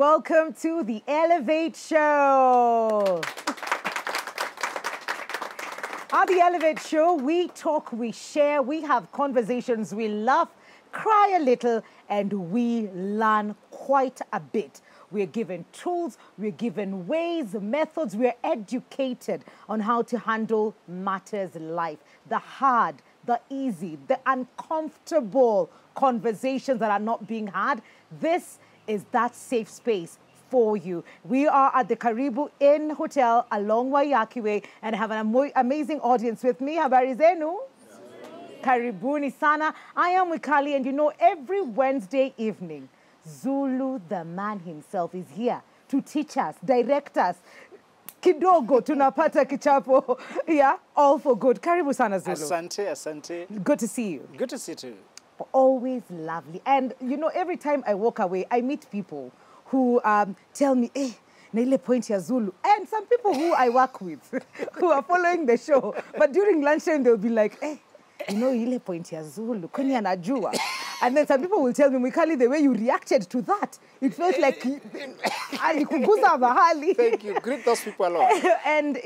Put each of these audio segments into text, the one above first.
welcome to the Elevate Show. On the Elevate Show, we talk, we share, we have conversations, we laugh, cry a little, and we learn quite a bit. We're given tools, we're given ways, methods, we're educated on how to handle matters in life. The hard, the easy, the uncomfortable conversations that are not being had. This is that safe space for you. We are at the Karibu Inn Hotel along Waiyaki Way and have an amazing audience with me. Habari zenu? Karibuni sana. I am Wikali, and you know, every Wednesday evening, Zulu, the man himself, is here to teach us, direct us. Kidogo tunapata kichapo. Yeah, all for good. Karibu sana, Zulu. Asante, asante. Good to see you. Good to see you too. Always lovely. And you know, every time I walk away, I meet people who tell me, hey, na ile point ya Zulu. And some people who I work with who are following the show. But during lunchtime, they'll be like, hey, you know, ile point ya Zulu, kwenye anajua. And then some people will tell me, Mikali, the way you reacted to that, it felt like alikuguza mahali. Thank you. Greet those people along. And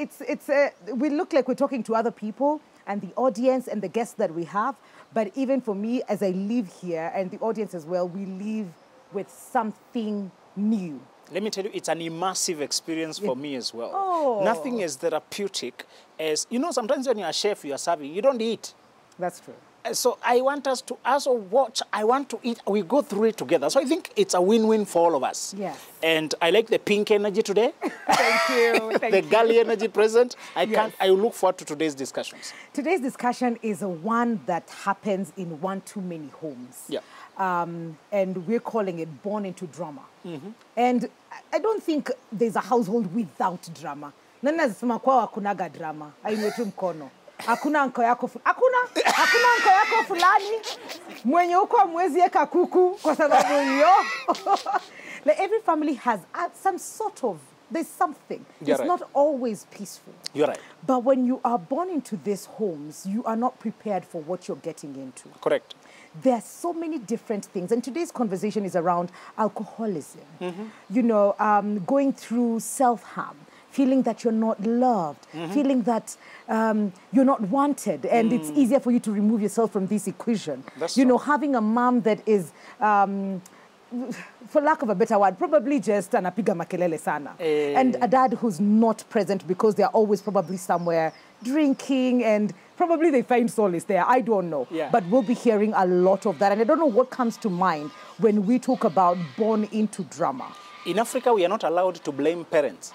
we look like we're talking to other people and the audience and the guests that we have. But even for me, as I live here and the audience as well, we live with something new. Let me tell you, it's an immersive experience for me as well. Oh. Nothing is therapeutic as, you know, sometimes when you're a chef, you are serving, you don't eat. That's true. So I want us to also watch, I want to eat, we go through it together. So I think it's a win-win for all of us. Yes. And I like the pink energy today. Thank you. Thank the you. girly energy present. Yes. I look forward to today's discussions. Today's discussion is one that happens in one too many homes. Yeah. And we're calling it Born into Drama. Mm-hmm. And I don't think there's a household without drama. Nani nasema kwa hakunaga drama. Aiwe tu mkono. Hakuna anko yako fulani mwenye uko amwezi eka kuku kwa sababu hiyo. Like every family has some sort of, there's something. It's not always peaceful. You're right. But when you are born into these homes, you are not prepared for what you're getting into. Correct. There are so many different things. And today's conversation is around alcoholism. Mm-hmm. You know, going through self-harm, feeling that you're not loved, feeling that you're not wanted, and it's easier for you to remove yourself from this equation. That's you know, having a mom that is, for lack of a better word, probably just anapiga makelele sana. And a dad who's not present because they're always probably somewhere drinking, and probably they find solace there. I don't know. Yeah. But we'll be hearing a lot of that. And I don't know what comes to mind when we talk about born into drama. In Africa, we are not allowed to blame parents.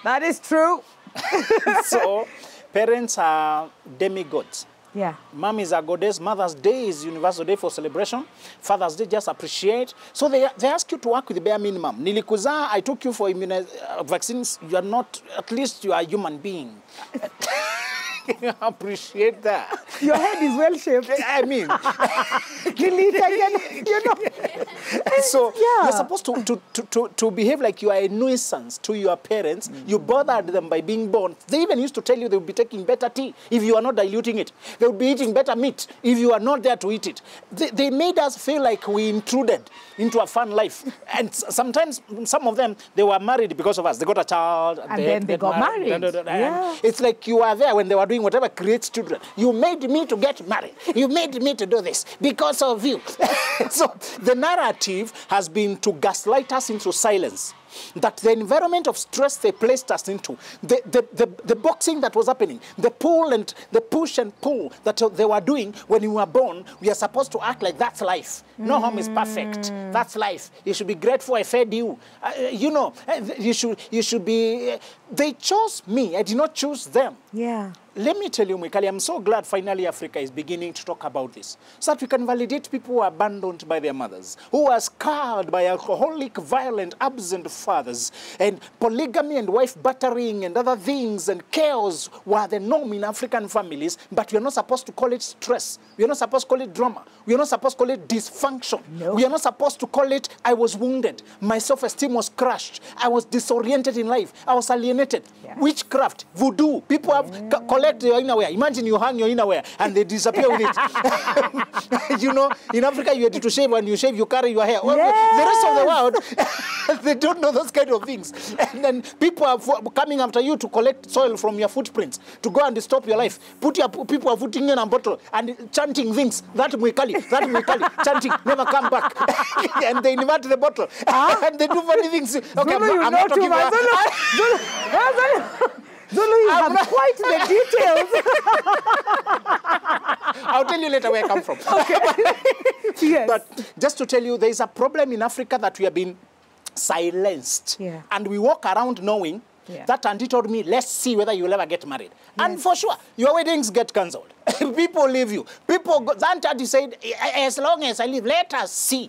That is true. So, parents are demigods. Yeah. Mom is a goddess. Mother's Day is universal day for celebration. Father's Day, just appreciate. So they ask you to work with the bare minimum. Nilikuza, I took you for vaccines. You are not, at least you are a human being. Appreciate that. Your head is well shaped. I mean, you know. So yeah. you're supposed to behave like you are a nuisance to your parents. You bothered them by being born. They even used to tell you they would be taking better tea if you are not diluting it. They would be eating better meat if you are not there to eat it. They made us feel like we intruded into a fun life. And sometimes, some of them, they were married because of us. They got a child. And then they got married. Yeah. It's like you are there when they were doing whatever creates children. You made me to get married. You made me to do this because of you. So the narrative has been to gaslight us into silence. That the environment of stress they placed us into, the boxing that was happening, the pull and the push and pull that they were doing when you were born, we are supposed to act like that's life. No home is perfect. That's life. You should be grateful I fed you. You know, you should be. They chose me. I did not choose them. Yeah. Let me tell you, Mikali, I'm so glad finally Africa is beginning to talk about this, so that we can validate people who are abandoned by their mothers, who are scarred by alcoholic, violent, absent fathers. And polygamy and wife battering and other things and chaos were the norm in African families, but we are not supposed to call it stress. We are not supposed to call it drama. We are not supposed to call it dysfunction. No. We are not supposed to call it, I was wounded. My self-esteem was crushed. I was disoriented in life. I was alienated. Yeah. Witchcraft, voodoo. People have collect your innerwear. Imagine you hang your innerwear and they disappear with it. You know, in Africa you had to shave. When you shave, you carry your hair. Well, the rest of the world, they don't know those kind of things. And then people are coming after you to collect soil from your footprints, to go and stop your life. People are putting in a bottle and chanting things. That mwikali, chanting, never come back. And they invert the bottle. And they do funny things. Okay, Zulu, I'm not talking about... Zulu, you have quite the details. I'll tell you later where I come from. Okay. Yes. But just to tell you, there is a problem in Africa that we have been silenced. Yeah. And we walk around knowing that auntie told me, let's see whether you'll ever get married. Yes. And for sure, your weddings get cancelled. People leave you. People go, that auntie said, as long as I live, let us see.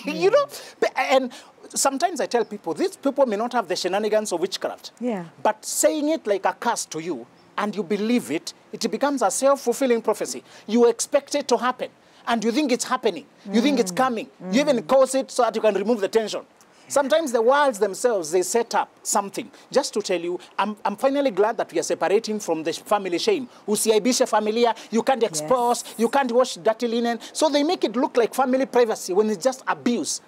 You know? And sometimes I tell people, these people may not have the shenanigans of witchcraft. Yeah. But saying it like a curse to you, and you believe it, it becomes a self-fulfilling prophecy. You expect it to happen. And you think it's happening. You think it's coming. You even cause it so that you can remove the tension. Sometimes the worlds themselves, they set up something. Just to tell you, I'm finally glad that we are separating from the family shame. Usiaibishe familia, you can't expose, you can't wash dirty linen. So they make it look like family privacy when it's just abuse.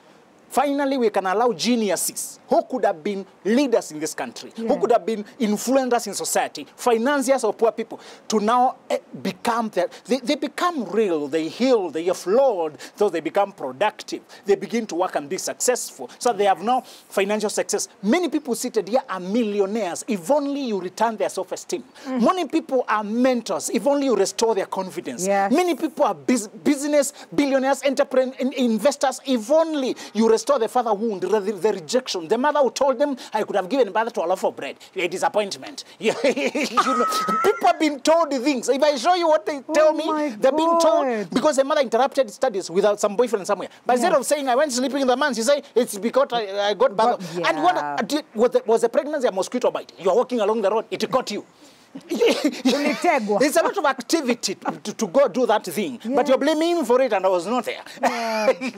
Finally, we can allow geniuses who could have been leaders in this country, who could have been influencers in society, financiers of poor people, to now become, they become real, they heal, they offload, so they become productive. They begin to work and be successful. So they have now financial success. Many people seated here are millionaires, if only you return their self-esteem. Many people are mentors, if only you restore their confidence. Yes. Many people are business, billionaires, entrepreneurs, investors, if only you restore the father wound, the rejection. The mother who told them, I could have given birth to a loaf of bread. A disappointment. You know, people have been told things. If I show you what they tell me, they're being told because the mother interrupted studies without some boyfriend somewhere. But instead of saying, I went sleeping in the month, she said, it's because I got birth. And what was the pregnancy a mosquito bite? You're walking along the road, it caught you. It's a lot of activity to go do that thing, but you're blaming me for it and I was not there.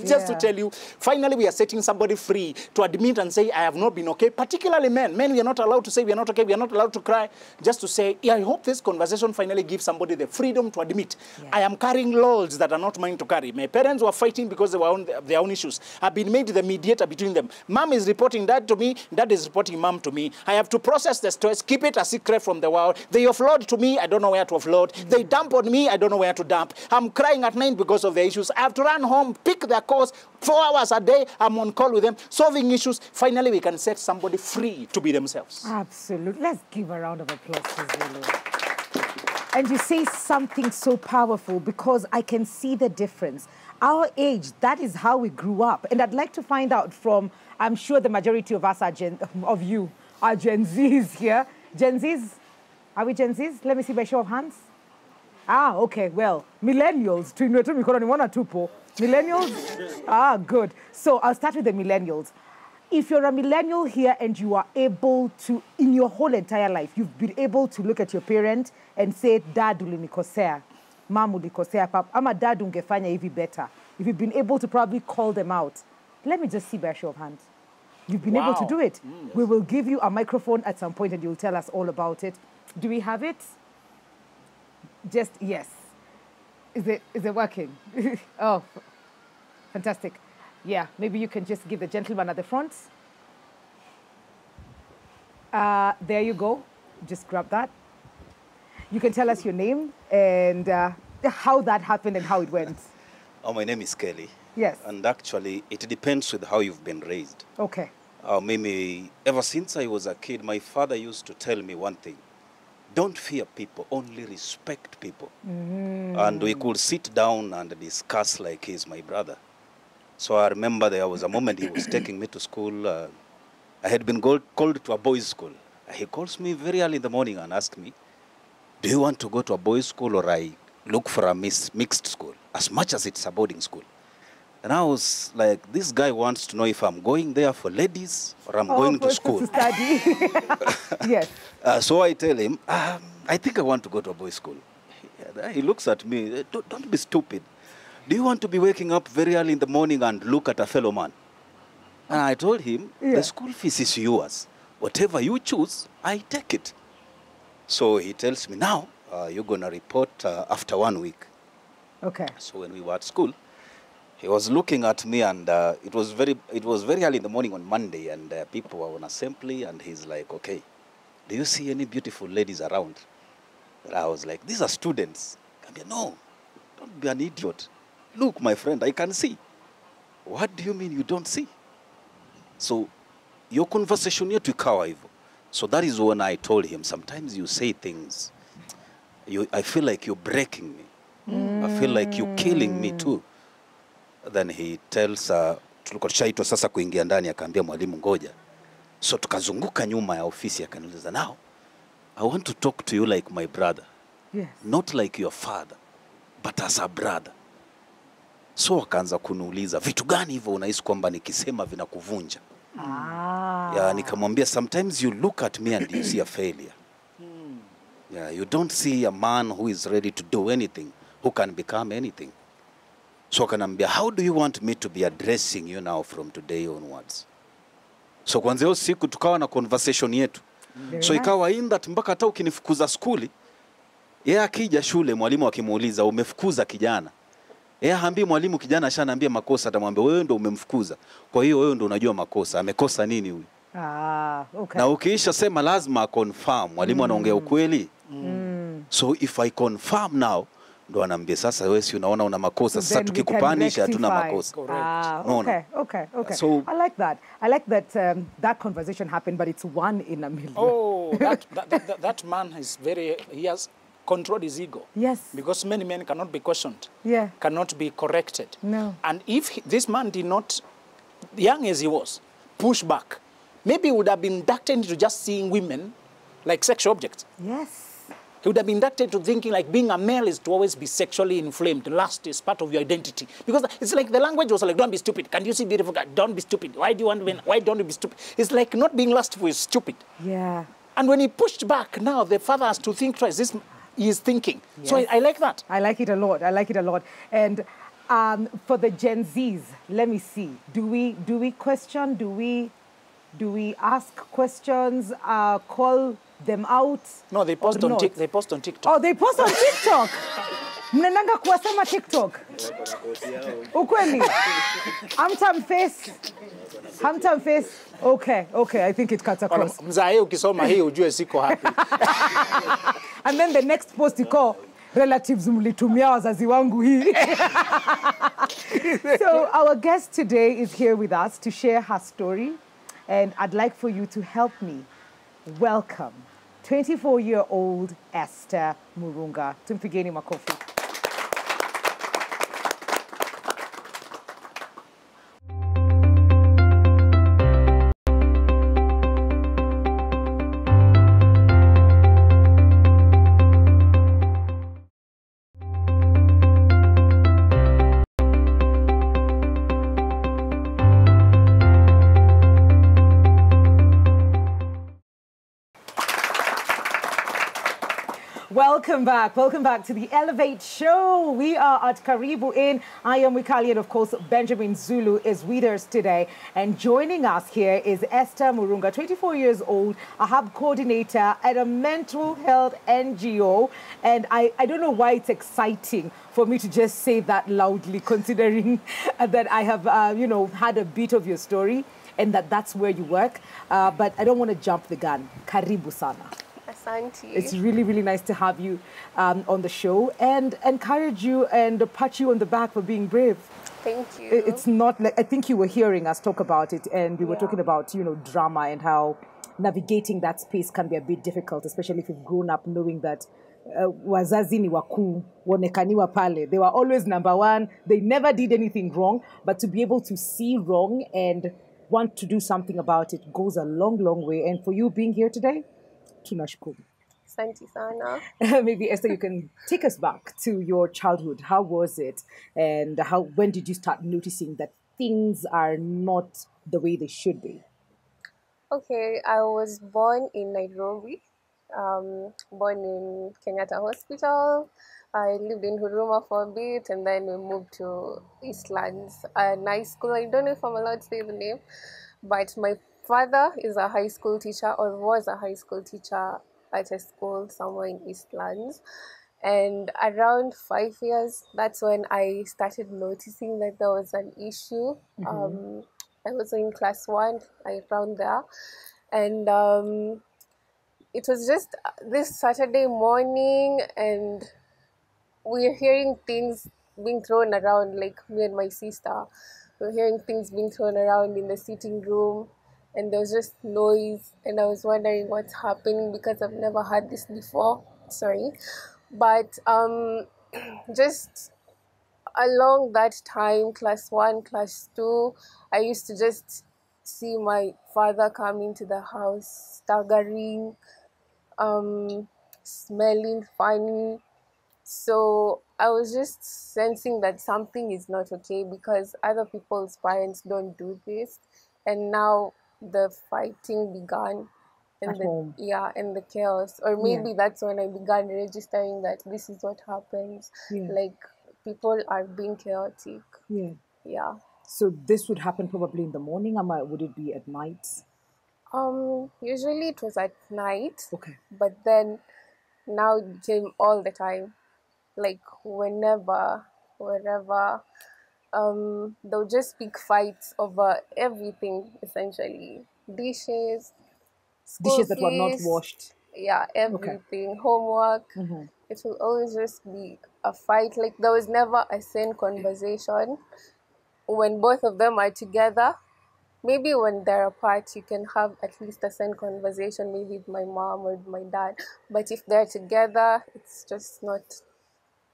Just to tell you, finally we are setting somebody free to admit and say, I have not been okay, particularly men. Men, we are not allowed to say we are not okay, we are not allowed to cry. Just to say, I hope this conversation finally gives somebody the freedom to admit, I am carrying loads that are not mine to carry. My parents were fighting because they were on their own issues. I've been made the mediator between them. Mom is reporting dad to me, dad is reporting mom to me. I have to process the stress, keep it a secret from the world. They offload to me, I don't know where to offload. They dump on me, I don't know where to dump. I'm crying at night because of the issues. I have to run home, pick their calls, 4 hours a day, I'm on call with them, solving issues. Finally, we can set somebody free to be themselves. Absolutely. Let's give a round of applause to Zulu. And you say something so powerful because I can see the difference. Our age, that is how we grew up. And I'd like to find out from, I'm sure the majority of us are Gen Zs here. Gen Zs? Are we Gen Zs? Let me see by show of hands. Ah, okay, well, millennials. Millennials? Ah, good. So I'll start with the millennials. If you're a millennial here and you are able to, in your whole entire life, you've been able to look at your parent and say, Dad ulinikosea, Mom ulikosea, Pap, ama dad ungefanya hivi better. If you've been able to probably call them out, let me just see by a show of hands. You've been able to do it. We will give you a microphone at some point and you'll tell us all about it. Do we have it? Just, yes. Is it working? Oh, fantastic. Yeah, maybe you can just give the gentleman at the front. There you go. Just grab that. You can tell us your name and how that happened and how it went. Oh, my name is Kelly. Yes. And actually, it depends with how you've been raised. Okay. Maybe ever since I was a kid, my father used to tell me one thing. Don't fear people, only respect people. And we could sit down and discuss like he's my brother. So I remember there was a moment he was taking me to school. I had been called to a boys' school. He calls me very early in the morning and asks me, do you want to go to a boys' school or I look for a mixed school, as much as it's a boarding school? And I was like, this guy wants to know if I'm going there for ladies or I'm going to school. To study. Yes. So I tell him, I think I want to go to a boys' school. He looks at me, don't be stupid. Do you want to be waking up very early in the morning and look at a fellow man? And I told him, the school fees is yours. Whatever you choose, I take it. So he tells me, now, you're going to report after 1 week. Okay. So when we were at school, he was looking at me, and it was very early in the morning on Monday, and people were on assembly, and he's like, okay, do you see any beautiful ladies around? And I was like, these are students. I mean, no, don't be an idiot. Look, my friend, I can see. What do you mean you don't see? So your conversation yetu ikawa hivyo. So that is when I told him, sometimes you say things, I feel like you're breaking me. I feel like you're killing me too. Then he tells, tulikuwa tushaitwa sasa kuingia ndani, akaambia mwalimu ngoja. So tukazunguka nyuma ya ofisi, akaniuliza, now, I want to talk to you like my brother. Yes. Not like your father, but as a brother. So akaanza kuniuliza, vitu gani hivyo unahisi kwamba nikisema vinakuvunja? Yeah, nikamwambia, sometimes you look at me and you see a failure. Yeah, you don't see a man who is ready to do anything, who can become anything. So akanambia, how do you want me to be addressing you now from today onwards? So kwanza hiyo siku tukawa na conversation yetu. So ikawa in that mpaka hata ukinifukuza skuli, yeye akija shule mwalimu akimuuliza umefukuza kijana, yeye haambii mwalimu kijana ashaniambia makosa, atamwambia wewe ndo umemfukuza. Kwa hiyo wewe ndo unajua makosa, amekosa nini huyu? Okay. Na ukiisha sema lazima confirm, mwalimu anaongea ukweli. So if I confirm now, ndo anaambia sasa wewe si unaona una makosa, sasa tukikupanisha hatuna makosa. Okay. So I like that. That conversation happened, but it's one in a million. Oh, that man is he has controlled his ego. Yes. Because many men cannot be questioned. Yeah. Cannot be corrected. No. And if this man did not, young as he was, push back, maybe he would have been inducted into just seeing women like sexual objects. Yes. He would have been inducted to thinking like being a male is to always be sexually inflamed. Lust is part of your identity. Because it's like the language was like, don't be stupid. Can you see beautiful guy? Don't be stupid. Why don't you be stupid? It's like not being lustful is stupid. Yeah. And when he pushed back, now the father has to think twice. This he is thinking. Yes. So I like that. I like it a lot. And for the Gen Zs, let me see. Do we question? Do we ask questions? Call them out? No, they post on TikTok. They post on TikTok. Oh, they post on TikTok. Mnenanga kuwasema TikTok. Ukweli. Hamtam face. Okay. I think it cuts across. Mzae ukisoma hii ujue siko happy. And then the next post you call relatives mlitumia wazazi wangu hii. So our guest today is here with us to share her story, and I'd like for you to help me welcome 24-year-old Esther Murunga. Tumpigeni makofi. Welcome back to the Elevate Show. We are at Karibu Inn. I am Wikali, and of course, Benjamin Zulu is with us today. And joining us here is Esther Murunga, 24 years old, a hub coordinator at a mental health NGO. And I don't know why it's exciting for me to just say that loudly, considering that I have, had a bit of your story and that's where you work. But I don't want to jump the gun. Karibu sana. It's really, really nice to have you on the show and encourage you and pat you on the back for being brave. Thank you. It's not like, I think you were hearing us talk about it, and we were talking about, drama and how navigating that space can be a bit difficult, especially if you've grown up knowing that wazazi ni wakuu, wonekaniwa pale. They were always number one. They never did anything wrong, but to be able to see wrong and want to do something about it goes a long, long way. And for you being here today, tunashukuru. Santi sana. Maybe Esther, you can take us back to your childhood. How was it, and when did you start noticing that things are not the way they should be? Okay, I was born in Nairobi, born in Kenyatta Hospital. I lived in Huruma for a bit and then we moved to Eastlands, a nice school. I don't know if I'm allowed to say the name, but my father is a high school teacher or was a high school teacher at a school somewhere in Eastlands. And around 5 years, that's when I started noticing that there was an issue. I was in class one, I found there, and it was just this Saturday morning, and we're hearing things being thrown around, like me and my sister. We're hearing things being thrown around in the sitting room, and there was just noise, and I was wondering what's happening because I've never had this before. Sorry, but just along that time, class one, class two, I used to just see my father coming to the house, staggering, um, smelling funny. So I was just sensing that something is not okay because other people's parents don't do this, and now the fighting began, At and home. and the chaos. Or Yeah. maybe that's when I began registering that this is what happens. Yeah. Like people are being chaotic. Yeah. Yeah. So this would happen probably in the morning, or would it be at night? Usually it was at night, Okay. but then now it became all the time. Like whenever, wherever, they'll just pick fights over everything essentially. Dishes, school Dishes that were not fees, washed. yeah, Okay. everything, homework. Mm-hmm. It will always just be a fight. Like there was never a sane conversation when both of them are together. Maybe when they're apart, you can have at least a sane conversation, maybe with my mom or with my dad. But if they're together, it's just not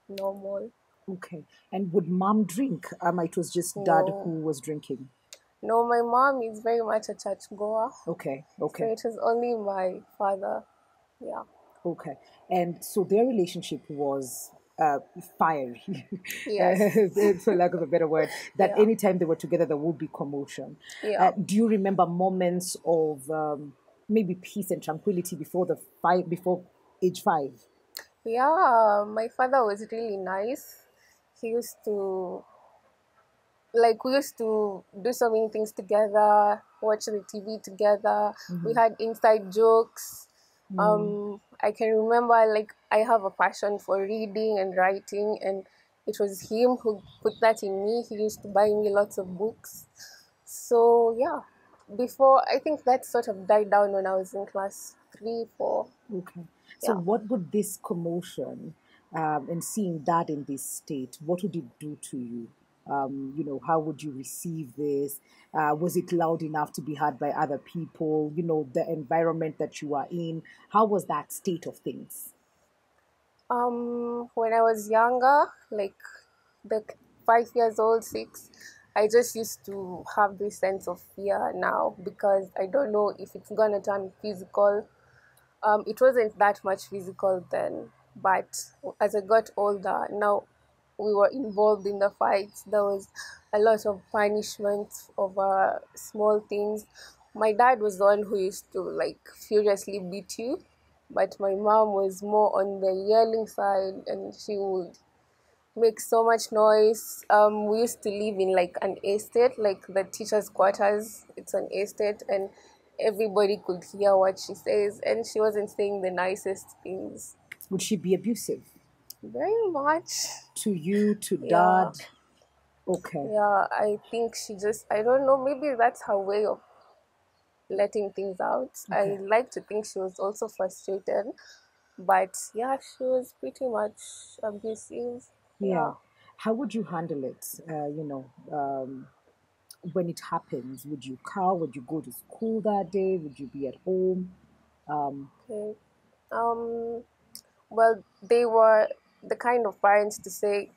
normal. Okay. And would mom drink? It was just dad who No, was drinking. no, my mom is very much a church goer, Okay. so Okay. it was only my father. Yeah. Okay. And so their relationship was fiery, Yes. for lack of a better word, that Yeah. anytime they were together, there would be commotion. Yeah. Do you remember moments of maybe peace and tranquility before age 5? Yeah. My father was really nice. He used to we used to do so many things together, watch the TV together. We had inside jokes. I can remember I have a passion for reading and writing, and it was him who put that in me. He used to buy me lots of books. So yeah, before I think that sort of died down when I was in class three, four. Okay. So, Yeah. what would this commotion and seeing dad in this state, what would it do to you? How would you receive this? Was it loud enough to be heard by other people? The environment that you are in. How was that state of things? When I was younger, like the 5 years old, six, I just used to have this sense of fear now because I don't know if it's gonna turn physical. It wasn't that much physical then, but as I got older, now we were involved in the fights. There was a lot of punishment over small things. My dad was the one who used to furiously beat you, but my mom was more on the yelling side, and she would make so much noise. We used to live in an estate, like the teachers' quarters. It's an estate, and everybody could hear what she says, and she wasn't saying the nicest things. Would she be abusive Very much. to you, to Yeah. dad? Okay. Yeah, I think she just, I don't know, maybe that's her way of letting things out. I Okay. like to think she was also frustrated, but yeah, she was pretty much abusive. Yeah. Yeah. How would you handle it? When it happens, would you call? Would you go to school that day? Would you be at home? Okay. Um, well, they were the kind of parents to say,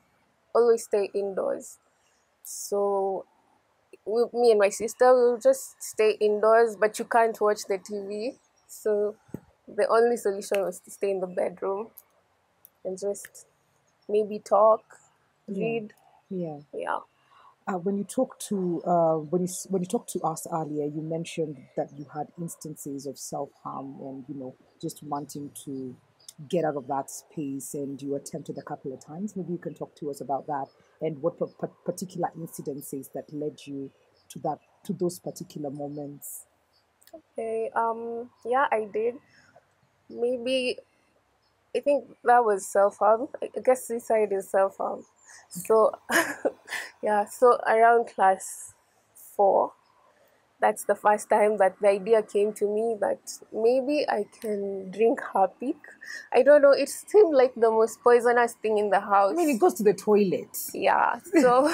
always stay indoors. So me and my sister will just stay indoors, but you can't watch the TV. So the only solution was to stay in the bedroom and just maybe talk, read. Yeah. Yeah. When you talked to when you talked to us earlier, you mentioned that you had instances of self harm and just wanting to get out of that space, and you attempted a couple of times. Maybe you can talk to us about that and what particular incidences that led you to those particular moments. Okay. Yeah, I did. Maybe I think that was self harm. I guess suicide is self harm. So, yeah. So around class 4, that's the first time that the idea came to me that maybe I can drink Harpic. I don't know. It seemed like the most poisonous thing in the house. I mean, it goes to the toilet. Yeah. So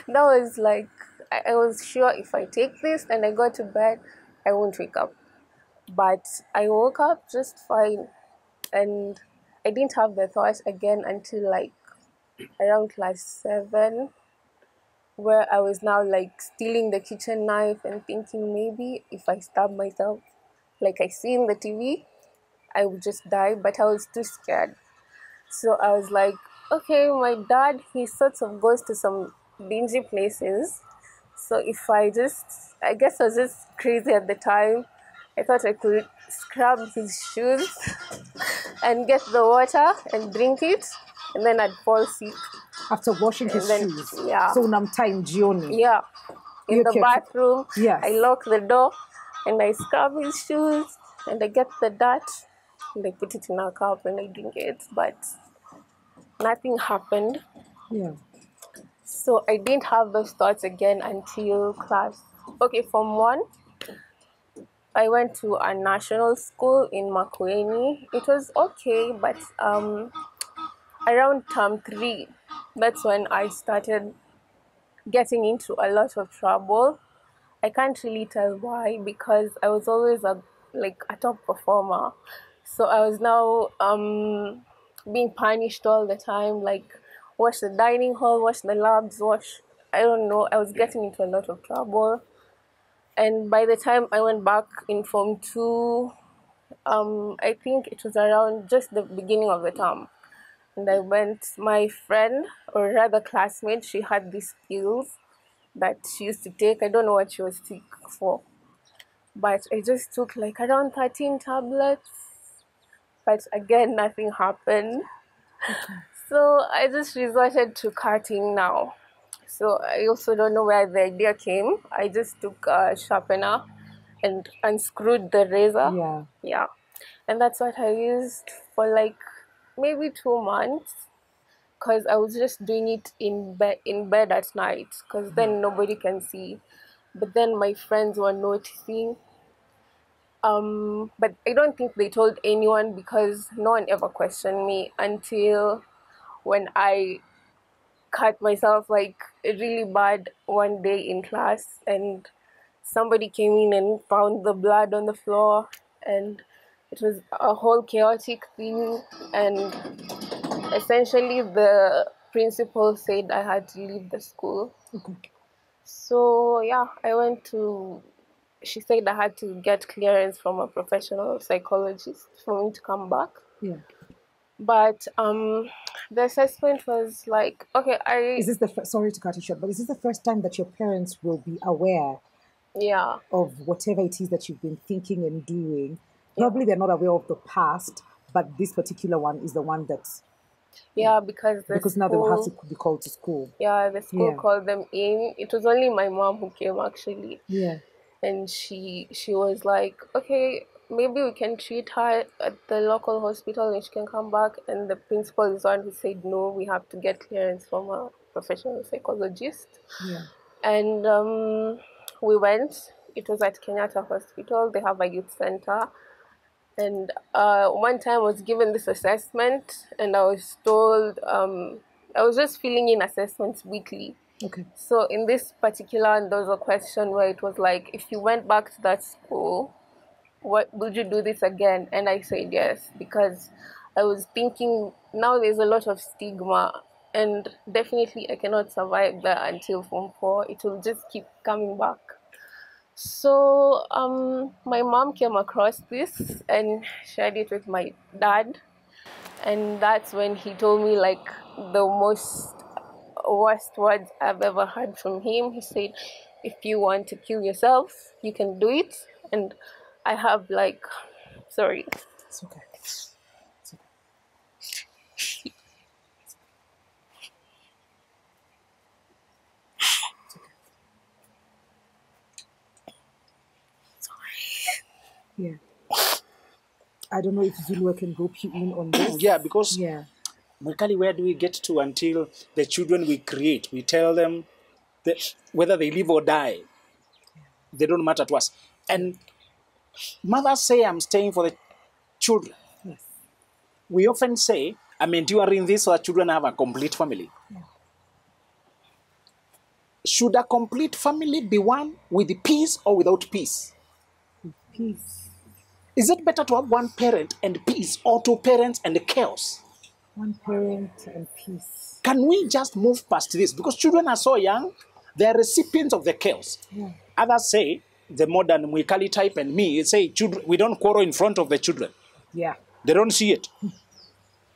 that was like I was sure if I take this and I go to bed, I won't wake up. But I woke up just fine, and I didn't have the thought again until like around class 7, where I was now like stealing the kitchen knife and thinking maybe if I stab myself, like I see in the TV, I would just die. But I was too scared. So I was like, okay, my dad, he sort of goes to some dingy places. So if I guess I was just crazy at the time. I thought I could scrub his shoes and get the water and drink it, and then I'd fall sick. After washing his And then, shoes. yeah. So time Gioni. Yeah. In the Okay. bathroom, Yes. I lock the door and I scrub his shoes and I get the dirt and I put it in a cup and I drink it. But nothing happened. Yeah. So I didn't have those thoughts again until Form 1. I went to a national school in Makueni. It was okay, but around term 3, that's when I started getting into a lot of trouble. I can't really tell why, because I was always a top performer. So I was now being punished all the time, like wash the dining hall, wash the labs, I don't know, I was getting into a lot of trouble. And by the time I went back in Form 2, I think it was around just the beginning of the term. And my friend, or rather classmate, she had these pills that she used to take. I don't know what she was sick for. But I just took like around 13 tablets. But again, nothing happened. So I just resorted to cutting now. So I also don't know where the idea came. I just took a sharpener and unscrewed the razor. Yeah. Yeah. And that's what I used for like maybe 2 months, because I was just doing it in bed at night, because then nobody can see. But then my friends were noticing. But I don't think they told anyone, because no one ever questioned me until when I cut myself like really bad one day in class, and somebody came in and found the blood on the floor, and it was a whole chaotic thing. And essentially the principal said I had to leave the school. So yeah, she said I had to get clearance from a professional psychologist for me to come back. Yeah. But the assessment was like, okay, Is this sorry to cut you short, but is this the first time that your parents will be aware yeah, of whatever it is that you've been thinking and doing? Yeah. Probably they're not aware of the past, but this particular one is the one that's yeah, because now they will have to be called to school. Yeah, the school Yeah. called them in. It was only my mom who came actually. Yeah. And she was like, okay, maybe we can treat her at the local hospital and she can come back. And the principal is the one who said, no, we have to get clearance from a professional psychologist. Yeah. And we went. It was at Kenyatta Hospital. They have a youth center. And one time I was given this assessment, and I was told, I was just filling in assessments weekly. Okay. So in this particular, there was a question where it was like, if you went back to that school, would you do this again? And I said yes, because I was thinking now there's a lot of stigma, and definitely I cannot survive that until Form 4. It will just keep coming back. So my mom came across this and shared it with my dad, and that's when he told me like the most worst words I've ever heard from him. He said, if you want to kill yourself, you can do it. And I have like, sorry. It's okay. It's okay. Yeah. I don't know if Zulu can rope you in on this. Yeah, because Yeah. Mwikali, where do we get to until the children we create, we tell them that whether they live or die, they don't matter to us. And mothers say, I'm staying for the children. Yes. We often say, I'm enduring this so that children have a complete family. Yeah. Should a complete family be one with peace or without peace? With peace. Is it better to have one parent and peace or two parents and chaos? One parent and peace. Can we just move past this? Because children are so young, they are recipients of the chaos. Yeah. Others say, the modern Mwikali type and me, say children, we don't quarrel in front of the children. Yeah. They don't see it.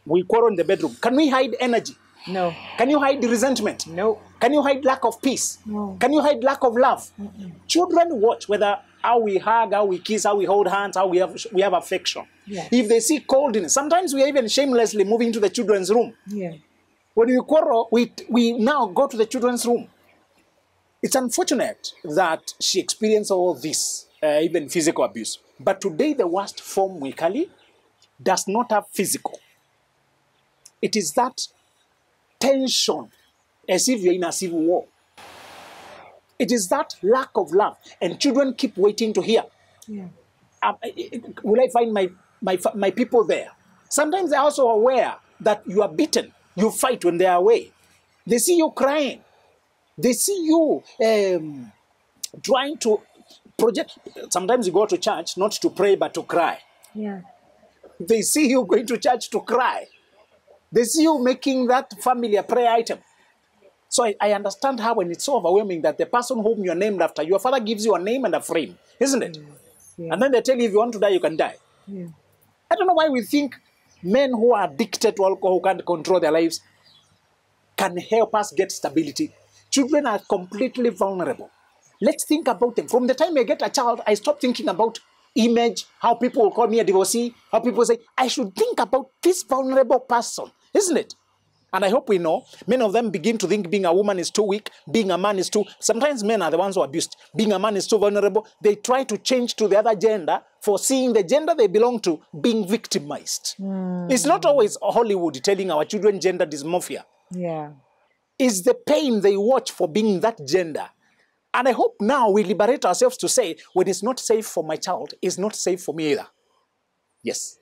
We quarrel in the bedroom. Can we hide energy? No. Can you hide resentment? No. Can you hide lack of peace? No. Can you hide lack of love? Children watch whether how we hug, how we kiss, how we hold hands, how we have affection. Yes. If they see coldness, sometimes we are even shamelessly moving to the children's room. Yeah. When we quarrel, we now go to the children's room. It's unfortunate that she experienced all this, even physical abuse. But today, the worst form, Mwikali, does not have physical. It is that tension, as if you're in a civil war. It is that lack of love, and children keep waiting to hear. Yeah. Will I find my people there? Sometimes they're also aware that you are beaten. You fight when they are away. They see you crying. They see you trying to project. Sometimes you go to church not to pray but to cry. Yeah. They see you going to church to cry. They see you making that family a prayer item. So I understand how when it's so overwhelming that the person whom you're named after, your father gives you a name and a frame, isn't it? Yeah. And then they tell you if you want to die, you can die. Yeah. I don't know why we think men who are addicted to alcohol, who can't control their lives, can help us get stability. Children are completely vulnerable. Let's think about them. From the time I get a child, I stop thinking about image, how people will call me a divorcee, how people say, I should think about this vulnerable person, isn't it? And I hope we know, many of them begin to think being a woman is too weak, being a man is too... Sometimes men are the ones who are abused. Being a man is too vulnerable. They try to change to the other gender for seeing the gender they belong to being victimized. It's not always Hollywood telling our children gender dysmorphia. Yeah. It's the pain they watch for being that gender. And I hope now we liberate ourselves to say, when it's not safe for my child, it's not safe for me either. Yes.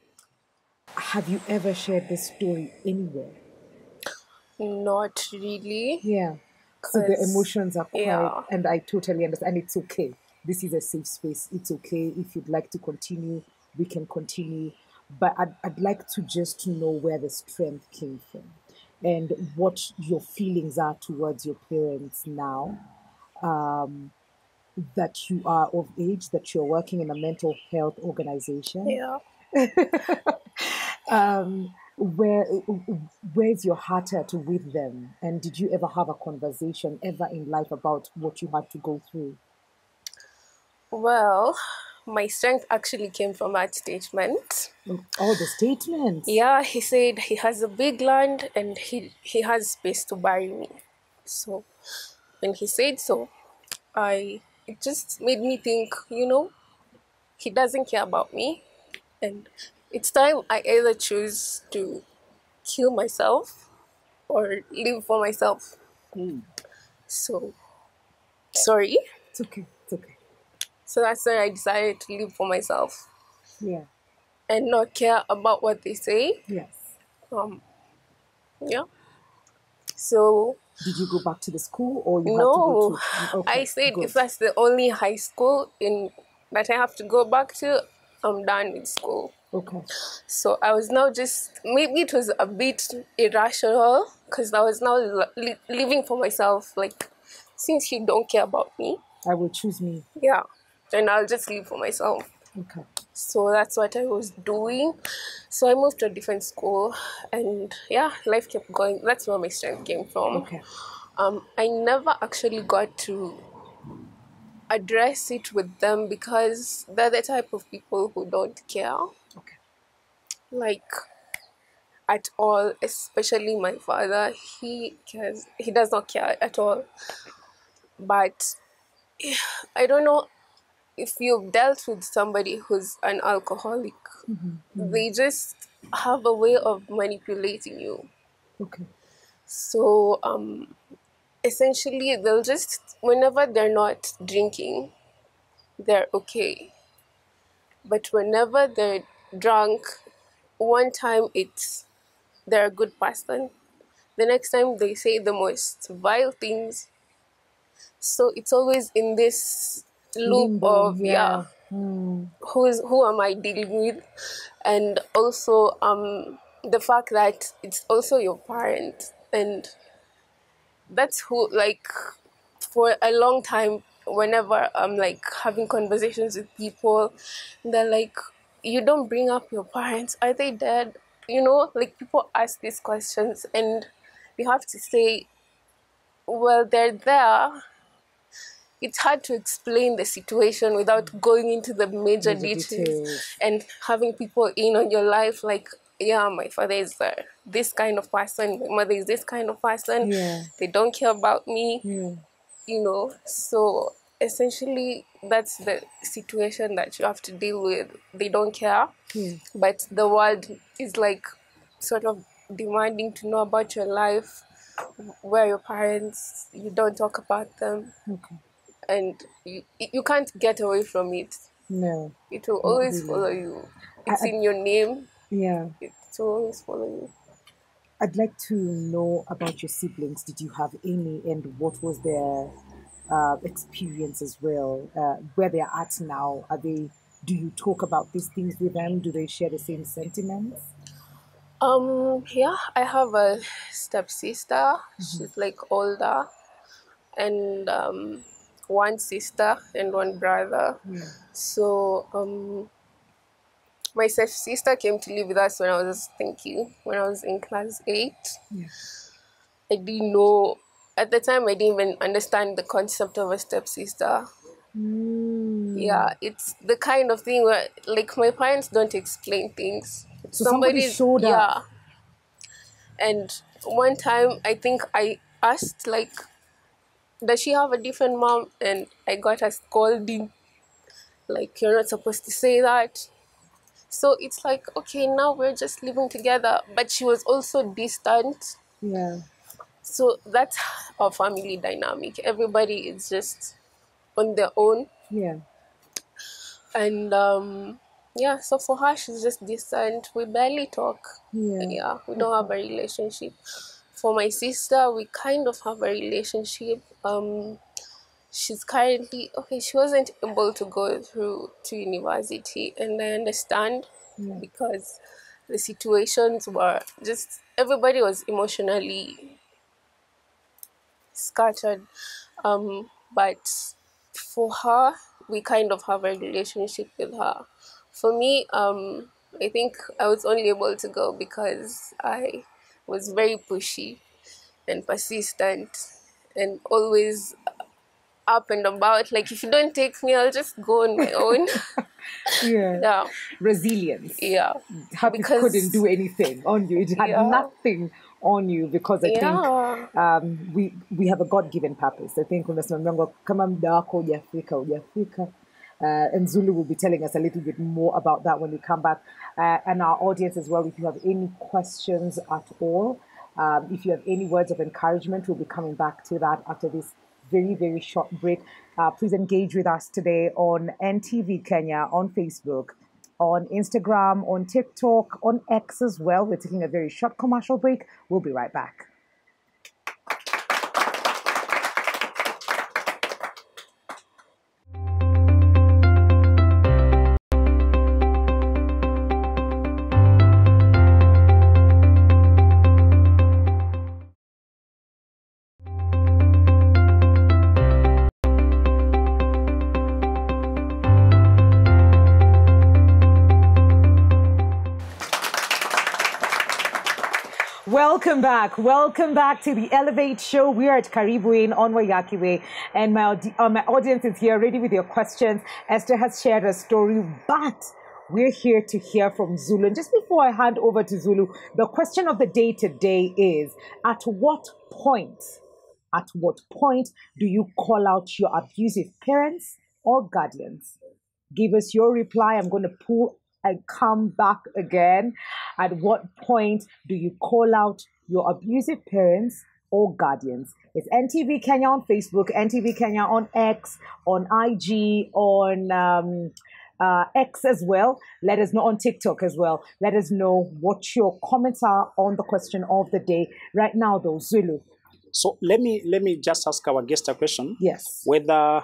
Have you ever shared this story anywhere? Not really. Yeah. So the 'Cause, emotions are quite, yeah. and I totally understand. And it's okay. This is a safe space. It's okay. If you'd like to continue, we can continue. But I'd like to just know where the strength came from and what your feelings are towards your parents now, that you are of age, that you're working in a mental health organization. Yeah. Where's your heart at with them? And did you ever have a conversation ever in life about what you had to go through? Well, my strength actually came from that statement. Oh, the statements. Yeah, he said he has a big land and he has space to bury me. So when he said so, it just made me think, he doesn't care about me. And it's time I either choose to kill myself or live for myself. So, sorry. It's okay. It's okay. So that's when I decided to live for myself Yeah. and not care about what they say. Yes. Yeah. So, Did you go back to the school or you no, had to go to... Okay, I said good. if that's the only high school that I have to go back to, I'm done with school. Okay. So I was now maybe it was a bit irrational because I was now living for myself. Like, since you don't care about me, I will choose me. yeah. and I'll just live for myself. Okay. So that's what I was doing. So I moved to a different school, and yeah, life kept going. That's where my strength came from. Okay. I never actually got to address it with them because they're the type of people who don't care, Okay. like at all. Especially my father, he cares. He does not care at all. But I don't know if you've dealt with somebody who's an alcoholic. They just have a way of manipulating you. Okay. So essentially, they'll just, whenever they're not drinking, they're okay. But whenever they're drunk, one time they're a good person. The next time they say the most vile things. So it's always in this loop Limbo. of Yeah. who am I dealing with, and also the fact that it's also your parent, and that's who, like, for a long time, whenever I'm like having conversations with people, they're like, you don't bring up your parents, are they dead? Like, people ask these questions, and you have to say, well, they're there. It's hard to explain the situation without going into the major details and having people in on your life, like, yeah, my father is this kind of person, my mother is this kind of person, Yeah. they don't care about me, Yeah. So essentially that's the situation that you have to deal with. They don't care, but the world is like sort of demanding to know about your life, where your parents, you don't talk about them. Okay. And you can't get away from it. No. It will Not always really. follow you. It's in your name. Yeah. It will always follow you. I'd like to know about your siblings. Did you have any, and what was their experience as well? Where they're at now? Do you talk about these things with them? Do they share the same sentiments? Yeah, I have a stepsister. She's like older, and one sister and one brother. So my stepsister came to live with us when I was in class 8. I didn't know, at the time I didn't even understand the concept of a stepsister. Yeah, it's the kind of thing where, like, my parents don't explain things. So somebody showed up. Yeah. And one time I think I asked, like, does she have a different mom? And I got a scolding, like, you're not supposed to say that. So it's like, okay, now we're just living together. But she was also distant. Yeah. So that's our family dynamic. Everybody is just on their own. Yeah. And yeah, so for her, she's just distant. We barely talk. Yeah. We don't have a relationship. For my sister, we kind of have a relationship. She's currently, okay, she wasn't able to go through to university, and I understand because the situations were just, everybody was emotionally scattered. But for her, we kind of have a relationship with her. For me, I think I was only able to go because I was very pushy and persistent and always up and about. Like, if you don't take me, I'll just go on my own. Yeah. Resilience. Yeah. Happy couldn't do anything on you. It had nothing on you because I think we have a God-given purpose. I think kama muda wako hujafika. And Zulu will be telling us a little bit more about that when we come back. And our audience as well, if you have any questions at all, if you have any words of encouragement, we'll be coming back to that after this very, very short break. Please engage with us today on NTV Kenya, on Facebook, on Instagram, on TikTok, on X as well. We're taking a very short commercial break. We'll be right back. Welcome back. Welcome back to the Elevate Show. We are at Karibwe on Wayakiwe, and my audience is here ready with your questions. Esther has shared her story, but we're here to hear from Zulu. And just before I hand over to Zulu, the question of the day today is, at what point do you call out your abusive parents or guardians? Give us your reply. I'm going to pull and come back again. At what point do you call out your abusive parents or guardians? It's NTV Kenya on Facebook, NTV Kenya on X, on IG, on X as well. Let us know on TikTok as well. Let us know what your comments are on the question of the day. Right now, though, Zulu. So let me just ask our guest a question. Yes. Whether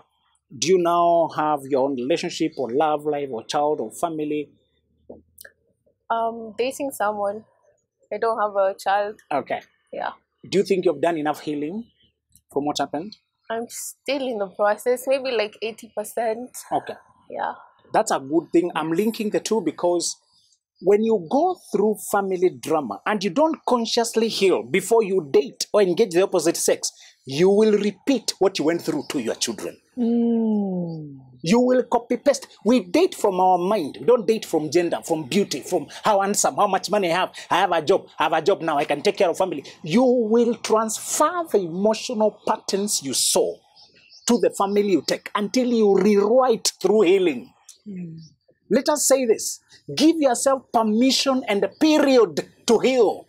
do you now have your own relationship or love life or child or family? Dating someone. I don't have a child. Okay. Yeah. Do you think you've done enough healing from what happened? I'm still in the process, maybe like 80%. Okay. Yeah. That's a good thing. I'm linking the two because when you go through family drama and you don't consciously heal before you date or engage the opposite sex, you will repeat what you went through to your children. You will copy paste. We date from our mind. We don't date from gender, from beauty, from how handsome, how much money I have. I have a job now. I can take care of family. You will transfer the emotional patterns you saw to the family you take until you rewrite through healing. Let us say this. Give yourself permission and a period to heal.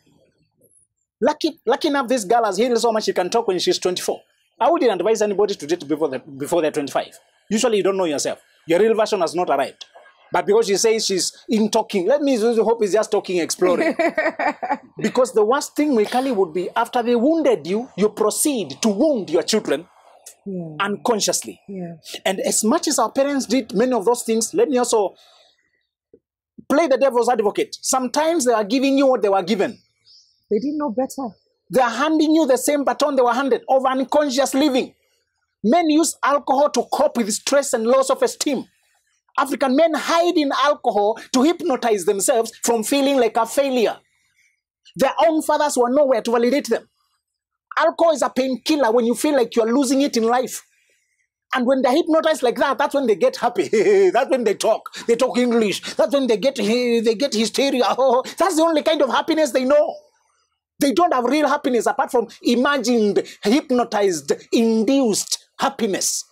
Lucky enough, this girl has healed so much she can talk when she's 24. I wouldn't advise anybody to date before they're 25. Usually you don't know yourself. Your real version has not arrived. But because she says she's in talking, let me hope it's just talking, exploring. Because the worst thing, Mikali, would be after they wounded you, you proceed to wound your children unconsciously. Yeah. And as much as our parents did many of those things, let me also play the devil's advocate. Sometimes they are giving you what they were given. They didn't know better. They are handing you the same baton they were handed of unconscious living. Men use alcohol to cope with stress and loss of esteem. African men hide in alcohol to hypnotize themselves from feeling like a failure. Their own fathers were nowhere to validate them. Alcohol is a painkiller when you feel like you're losing it in life. And when they're hypnotized like that, that's when they get happy. That's when they talk. They talk English. That's when they get hysteria. Oh, that's the only kind of happiness they know. They don't have real happiness apart from imagined, hypnotized, induced happiness.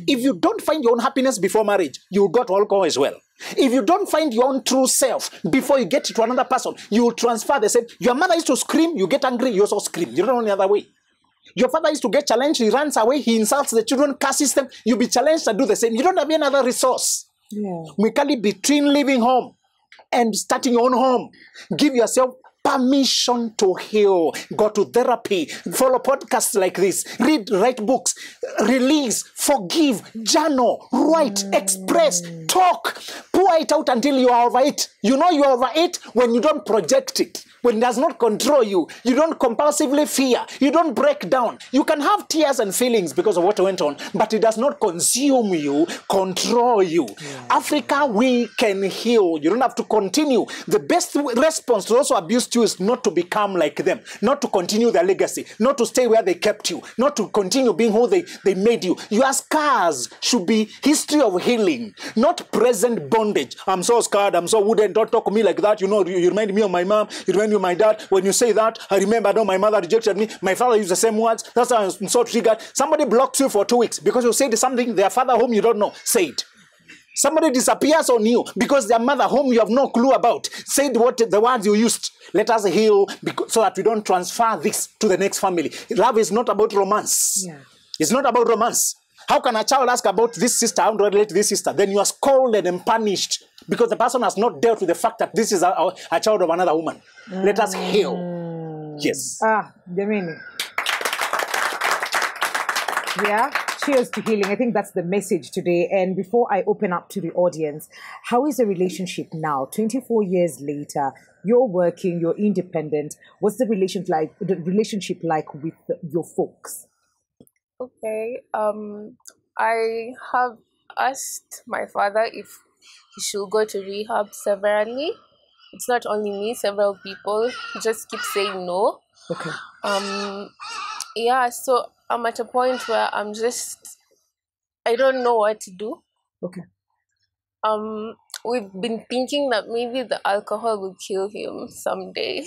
If you don't find your own happiness before marriage, you got alcohol as well. If you don't find your own true self before you get to another person, you will transfer the same. Your mother used to scream, you get angry, you also scream. You don't know the other way. Your father used to get challenged, he runs away, he insults the children, curses them. You'll be challenged to do the same. You don't have any other resource. We call it between leaving home and starting your own home. Give yourself permission to heal. Go to therapy. Follow podcasts like this. Write books. Release. Forgive. Journal. Write. Express. Talk. Pour it out until you are over it. You know you are over it when you don't project it. When it does not control you. You don't compulsively fear. You don't break down. You can have tears and feelings because of what went on, but it does not consume you, control you. Africa, we can heal. You don't have to continue. The best response to those who abused you is not to become like them, not to continue their legacy, not to stay where they kept you, not to continue being who they made you. Your scars should be history of healing, not present bondage. I'm so scarred, I'm so wooden, don't talk to me like that. You know, you remind me of my mom, you remind me of my dad. When you say that, I remember, no, my mother rejected me, my father used the same words. That's why I'm so triggered. Somebody blocks you for 2 weeks because you said something their father whom you don't know said. Somebody disappears on you because their mother, whom you have no clue about, said what the words you used. Let us heal so that we don't transfer this to the next family. Love is not about romance. Yeah. It's not about romance. How can a child ask about this sister? How do I relate to this sister? Then you are scolded and punished because the person has not dealt with the fact that this is a child of another woman. Let us heal. Yes. Jamini. Yeah. Cheers to healing. I think that's the message today. And before I open up to the audience, how is the relationship now? 24 years later, you're working, you're independent. What's the relationship like with your folks? Okay. I have asked my father if he should go to rehab severally it's not only me, several people just keep saying no. Okay. Yeah, so I'm at a point where I don't know what to do. Okay. We've been thinking that maybe the alcohol will kill him someday.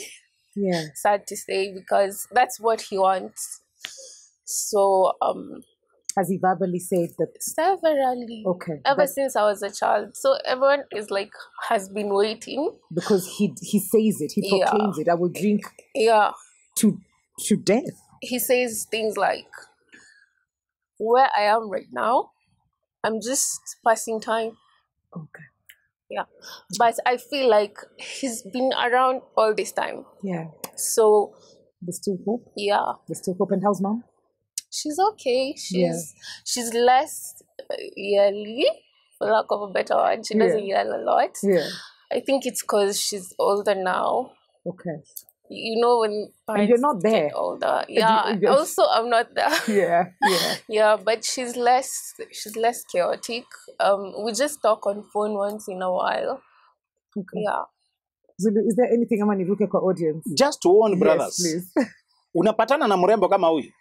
Yeah. Sad to say, because that's what he wants. So, Has he verbally said that? severally. Okay. Ever since I was a child. So everyone is like, has been waiting. Because he says it, he Yeah. proclaims it. I will drink Yeah. to death. He says things like, where I am right now, I'm just passing time. Okay. Yeah. But I feel like he's been around all this time. Yeah. So, There's still hope. yeah. There's still hope. And how's mom? She's okay. She's less yelly, for lack of a better word. She doesn't yell a lot. Yeah. I think it's because she's older now. Okay. You know, when parents And you're not there. get older. Yeah. Yes. Also, I'm not there. Yeah. Yeah. Yeah, but she's less chaotic. We just talk on phone once in a while. Okay. Yeah. Zulu, is there anything ama nivuke kwa audience? Just to warn brothers. Yes, please. Unapatana na mrembo kama huyu.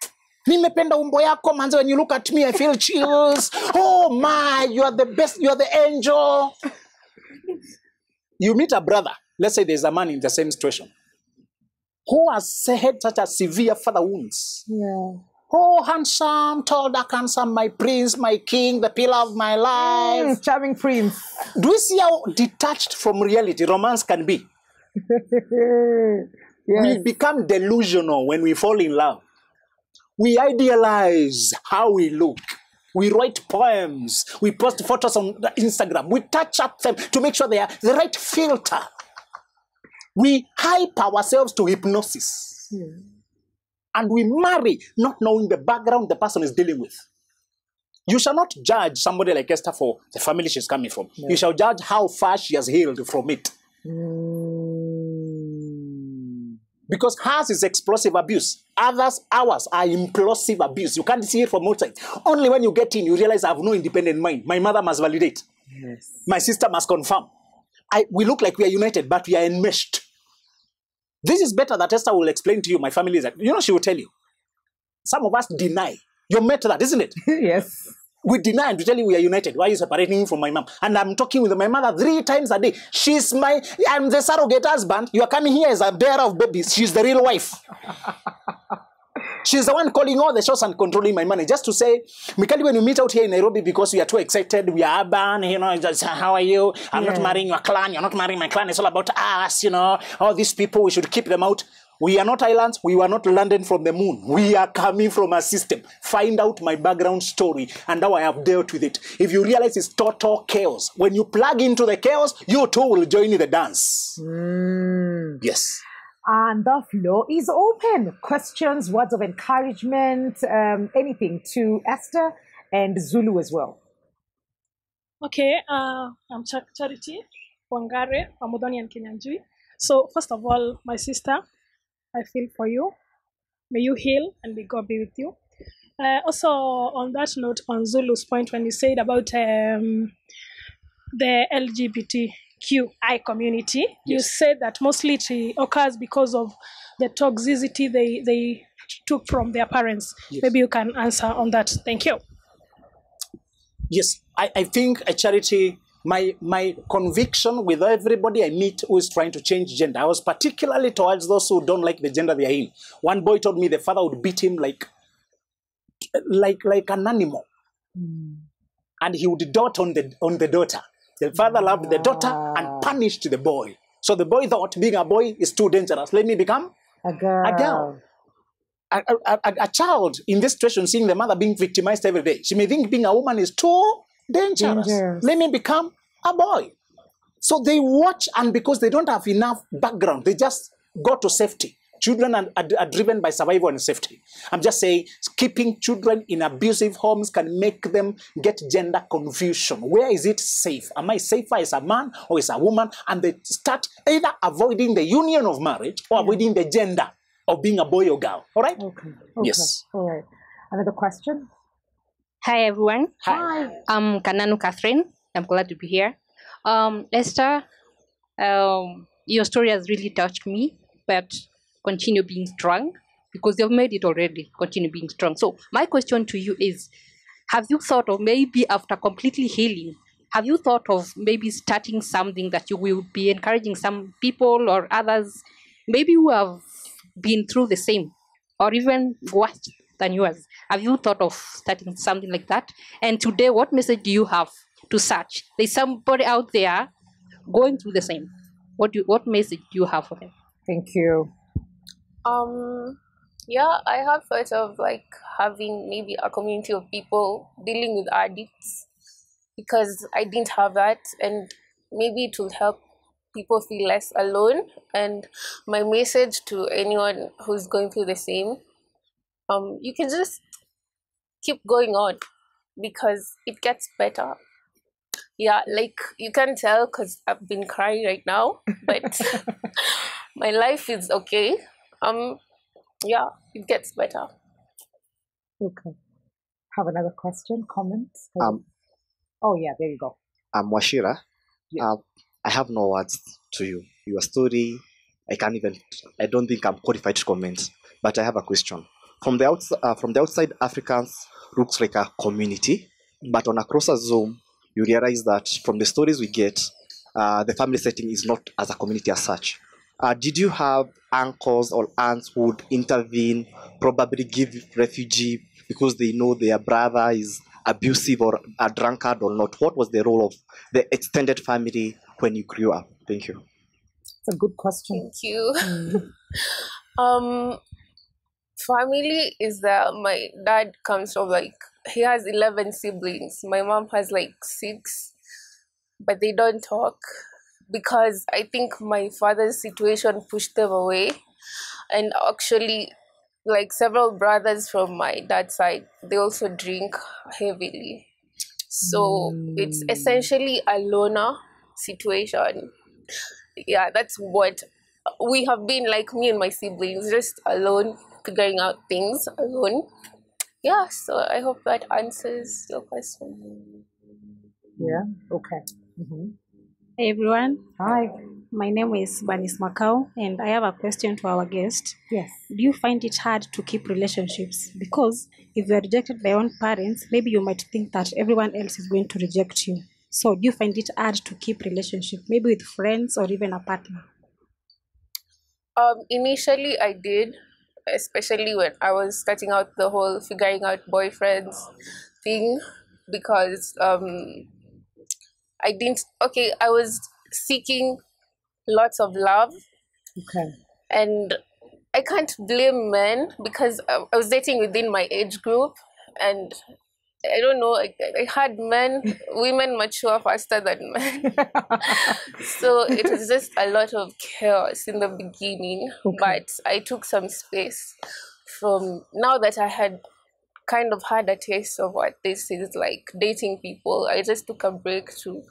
Nimependa umbo yako manze, when you look at me I feel chills. Oh my, you are the best, you are the angel. You meet a brother, let's say there's a man in the same situation, who has had such a severe father wounds. Yeah. Oh, handsome, tall, dark, handsome, my prince, my king, the pillar of my life. Charming prince. Do you see how detached from reality romance can be? Yes. We become delusional when we fall in love. We idealize how we look. We write poems. We post photos on Instagram. We touch up them to make sure they are the right filter. We hype ourselves to hypnosis. Yeah. And we marry not knowing the background the person is dealing with. You shall not judge somebody like Esther for the family she's coming from. Yeah. You shall judge how far she has healed from it. Because hers is explosive abuse. Ours are implosive abuse. You can't see it from outside. Only when you get in, you realize I have no independent mind. My mother must validate. Yes. My sister must confirm. We look like we are united, but we are enmeshed. This is better that Esther will explain to you. My family is like, she will tell you. Some of us deny. You met that, isn't it? Yes. We deny and we tell you we are united. Why are you separating me from my mom? And I'm talking with my mother 3 times a day. I'm the surrogate husband. You are coming here as a bearer of babies. She's the real wife. She's the one calling all the shots and controlling my money. Just to say, Mikali, when you meet out here in Nairobi because we are too excited, we are urban, just, how are you? I'm not marrying your clan. You're not marrying my clan. It's all about us, all these people, we should keep them out. We are not islands. We were not landed from the moon. We are coming from a system. Find out my background story and how I have dealt with it. If you realize it's total chaos, when you plug into the chaos, you too will join the dance. Yes. And the floor is open. Questions, words of encouragement, anything to Esther and Zulu as well. Okay, I'm Charity Wangare from Udoni and Kenyanjui. So first of all, my sister, I feel for you. May you heal and may God be with you. Also, on that note, on Zulu's point when he said about the LGBTQI community, you said that mostly it occurs because of the toxicity they took from their parents. Yes. Maybe you can answer on that. Thank you. Yes, I think a Charity, my conviction with everybody I meet who is trying to change gender, I was particularly towards those who don't like the gender they are in. One boy told me the father would beat him like an animal. And he would dote on the daughter. The father loved the daughter and punished the boy. So the boy thought being a boy is too dangerous. Let me become a girl. A child in this situation, seeing the mother being victimized every day, she may think being a woman is too dangerous. Let me become a boy. So they watch, and because they don't have enough background, they just go to safety. Children are driven by survival and safety. I'm just saying, keeping children in abusive homes can make them get gender confusion. Where is it safe? Am I safer as a man or as a woman? And they start either avoiding the union of marriage or avoiding the gender of being a boy or girl. All right? Okay. Yes. All right. Another question? Hi, everyone. Hi. I'm Kananu Catherine. I'm glad to be here. Esther, your story has really touched me, but continue being strong because you've made it already. Continue being strong. So my question to you is, have you thought of maybe after completely healing, have you thought of maybe starting something that you will be encouraging some people or others, maybe who have been through the same or even worse than yours? Have you thought of starting something like that? And today, what message do you have to such? There's somebody out there going through the same. What message do you have for them? Thank you. Yeah, I have thought of like having maybe a community of people dealing with addicts, because I didn't have that, and maybe it will help people feel less alone. And my message to anyone who's going through the same, you can just keep going on because it gets better. Yeah, like you can tell because I've been crying right now, but my life is okay. Yeah, it gets better. Okay. Have another question, comments? Oh yeah, there you go. I'm Washira. Yeah. I have no words to you. Your story, I don't think I'm qualified to comment, but I have a question. From the outside, Africans looks like a community, but on across a Zoom, you realize that from the stories we get, the family setting is not as a community as such. Did you have uncles or aunts who would intervene, probably give refugee because they know their brother is abusive or a drunkard or not? What was the role of the extended family when you grew up? Thank you. It's a good question. Thank you. Family is that my dad comes from he has 11 siblings. My mom has 6, but they don't talk because I think my father's situation pushed them away. And actually, several brothers from my dad's side, they also drink heavily. So it's essentially a loner situation. Yeah, that's what we have been, me and my siblings, just alone, figuring out things alone. Yeah, so I hope that answers your question. Yeah, okay. Mm-hmm. Hey everyone. Hi. My name is Banis Macau, and I have a question to our guest. Yes. Do you find it hard to keep relationships? Because if you are rejected by your own parents, maybe you might think that everyone else is going to reject you. So do you find it hard to keep relationship, maybe with friends or even a partner? Initially I did, especially when I was starting out the whole figuring out boyfriends thing, because I was seeking lots of love. Okay. And I can't blame men because I was dating within my age group, and I don't know, I had women mature faster than men. So it was just a lot of chaos in the beginning. Okay. But I took some space from now that I had kind of had a taste of what this is like, dating people. I just took a break to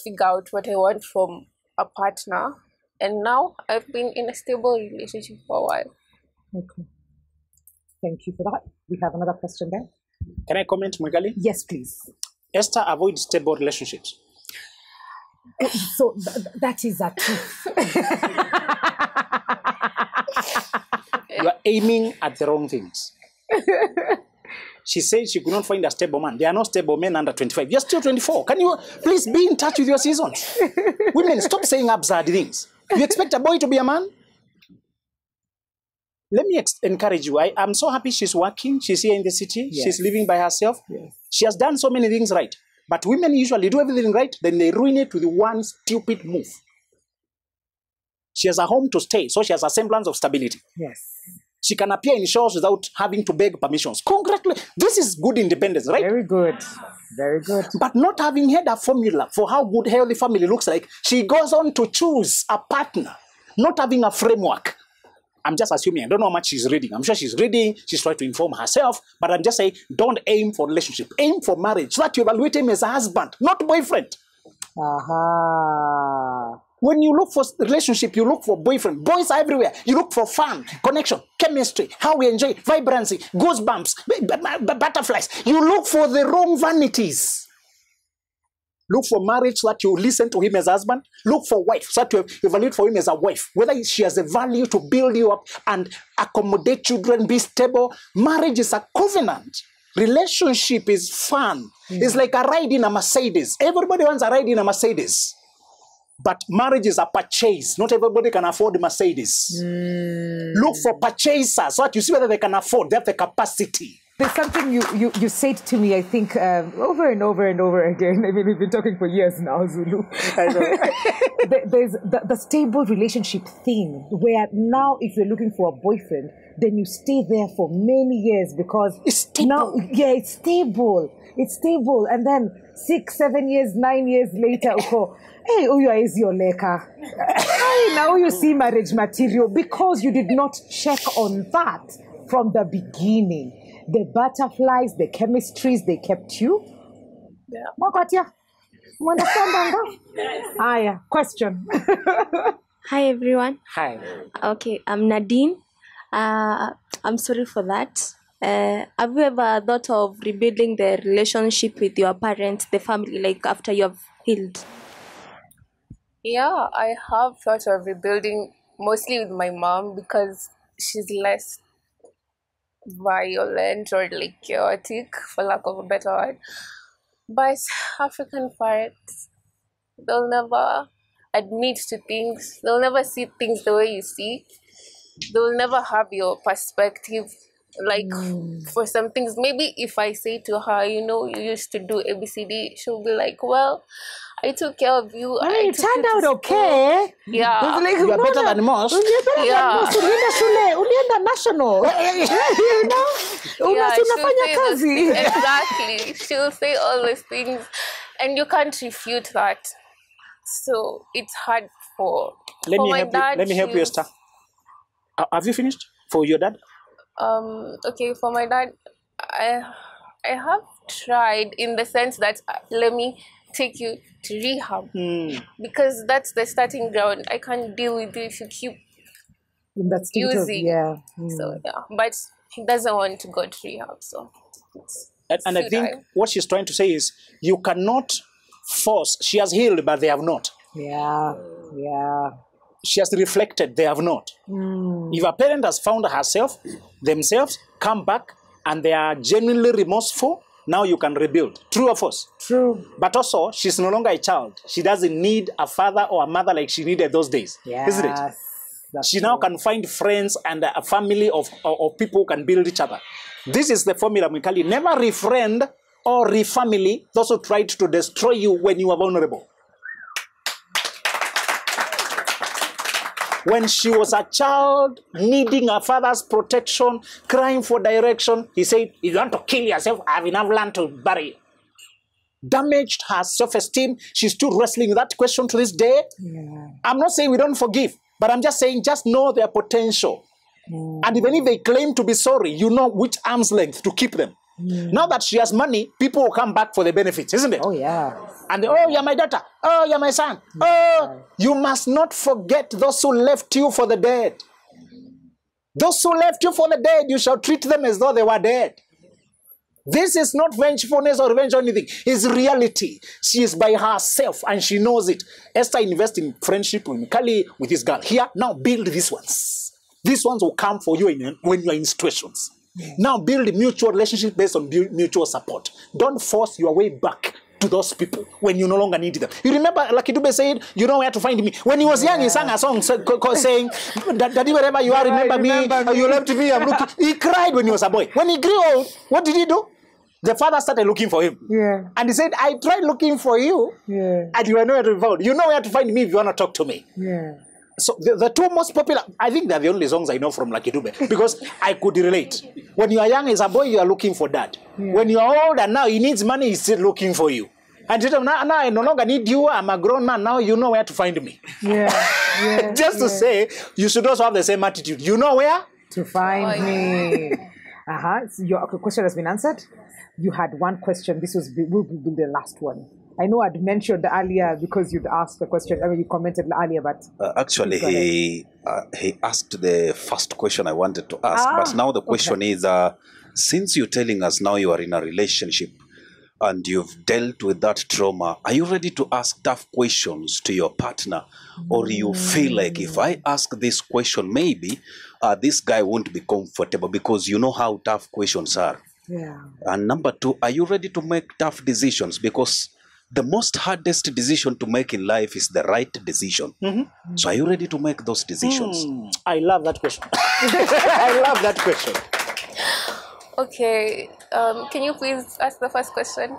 figure out what I want from a partner. And now I've been in a stable relationship for a while. Okay. Thank you for that. We have another question there. Can I comment, Mwigali? Yes, please. Esther avoids stable relationships. So that is a truth. You are aiming at the wrong things. She said she could not find a stable man. There are no stable men under 25. You're still 24. Can you please be in touch with your seasons? Women, stop saying absurd things. You expect a boy to be a man? Let me encourage you. I'm so happy she's working. She's here in the city. Yes. She's living by herself. Yes. She has done so many things right. But women usually do everything right, then they ruin it with one stupid move. She has a home to stay, so she has a semblance of stability. Yes. She can appear in shows without having to beg permissions. Congratulations. This is good independence, right? Very good. Very good. But not having had a formula for how good healthy family looks like, she goes on to choose a partner, not having a framework. I'm just assuming. I don't know how much she's reading. I'm sure she's reading. She's trying to inform herself. But I'm just saying, don't aim for relationship. Aim for marriage so that you evaluate him as a husband, not boyfriend. Aha. When you look for relationship, you look for boyfriend. Boys are everywhere. You look for fun, connection, chemistry, how we enjoy, vibrancy, goosebumps, butterflies. You look for the wrong vanities. Look for marriage so that you listen to him as a husband. Look for wife so that you evaluate for him as a wife. Whether she has a value to build you up and accommodate children, be stable. Marriage is a covenant. Relationship is fun. It's like a ride in a Mercedes. Everybody wants a ride in a Mercedes. But marriage is a purchase. Not everybody can afford Mercedes. Look for purchasers so that you see whether they can afford. They have the capacity. There's something you said to me, I think, over and over and over again. I mean, we've been talking for years now, Zulu. I know. There's the stable relationship thing, where now if you're looking for a boyfriend, then you stay there for many years because It's stable. now, it's stable. It's stable. And then 6, 7 years, 9 years later, hey, you is your leka. Hey, now you see marriage material because you did not check on that from the beginning. The butterflies, the chemistries, they kept you. Yeah. Mwakotia, you understand, Banga? Yeah. Question. Hi everyone. Hi. Okay, I'm Nadine. I'm sorry for that. Have you ever thought of rebuilding the relationship with your parents, the family, like after you have healed? Yeah, I have thought of rebuilding mostly with my mom because she's less violent or like chaotic, for lack of a better word. But African parents, they'll never admit to things. They'll never see things the way you see. They'll never have your perspective. Like for some things, maybe if I say to her, you used to do ABCD, she'll be like, well, I took care of you. It took turned you to out school." okay. Yeah. You are better than most. Yeah. Ulienda national. Yeah, she'll Unafanya say those things. kazi. Exactly. She'll say all those things and you can't refute that. So it's hard for my dad. Let me help you, Esther. Have you finished for your dad? Okay, for my dad, I have tried in the sense that let me take you to rehab because that's the starting ground. I can't deal with you if you keep In that state of, using. yeah. So yeah, but he doesn't want to go to rehab, so it's And I think futile. what she's trying to say is you cannot force. She has healed, but they have not. Yeah. She has reflected, they have not. If a parent has found themselves, come back, and they are genuinely remorseful, now you can rebuild. True or false? True. But also, she's no longer a child. She doesn't need a father or a mother like she needed those days. Isn't it? That's She now can find friends and a family of people who can build each other. This is the formula, Mikali. Never refriend or refamily those who tried to destroy you when you were vulnerable. When she was a child, needing her father's protection, crying for direction, he said, if you want to kill yourself, I have enough land to bury you. Damaged her self-esteem. She's still wrestling with that question to this day. Yeah. I'm not saying we don't forgive, but I'm just saying just know their potential. And even if they claim to be sorry, you know which arm's length to keep them. Now that she has money, people will come back for the benefits, isn't it? Oh, yeah. And you're my daughter. Oh, you're my son. Oh, you must not forget those who left you for the dead. Those who left you for the dead, you shall treat them as though they were dead. This is not vengefulness or revenge or anything. It's reality. She is by herself and she knows it. Esther invests in friendship with Kali, with this girl. Here, now build these ones. These ones will come for you when you are in situations. Now build a mutual relationship based on mutual support. Don't force your way back to those people when you no longer need them. You remember, Lucky Dube said, you know where to find me. When he was young, he sang a song saying, Daddy, wherever you are, remember me. You left me, I'm looking. He cried when he was a boy. When he grew old, what did he do? The father started looking for him. Yeah. And he said, I tried looking for you, and you are nowhere to be found. You know where to find me if you want to talk to me. Yeah. So the two most popular, I think they're the only songs I know from Lucky Dube, because I could relate. When you are young as a boy, you are looking for dad. When you are old and now he needs money, he's still looking for you. And you know, now I no longer need you, I'm a grown man, now you know where to find me. Yeah. Just to say, you should also have the same attitude. You know where? To find me. So your question has been answered. You had one question. This will be the last one. I know I'd mentioned earlier because you'd asked the question. I mean, you commented earlier, but actually, he asked the first question I wanted to ask. But now the question is, since you're telling us now you are in a relationship, and you've dealt with that trauma, are you ready to ask tough questions to your partner? Or you feel like if I ask this question, maybe this guy won't be comfortable, because you know how tough questions are. Yeah. And number two, are you ready to make tough decisions? Because the most hardest decision to make in life is the right decision. So are you ready to make those decisions? I love that question. I love that question. Okay, can you please ask the first question?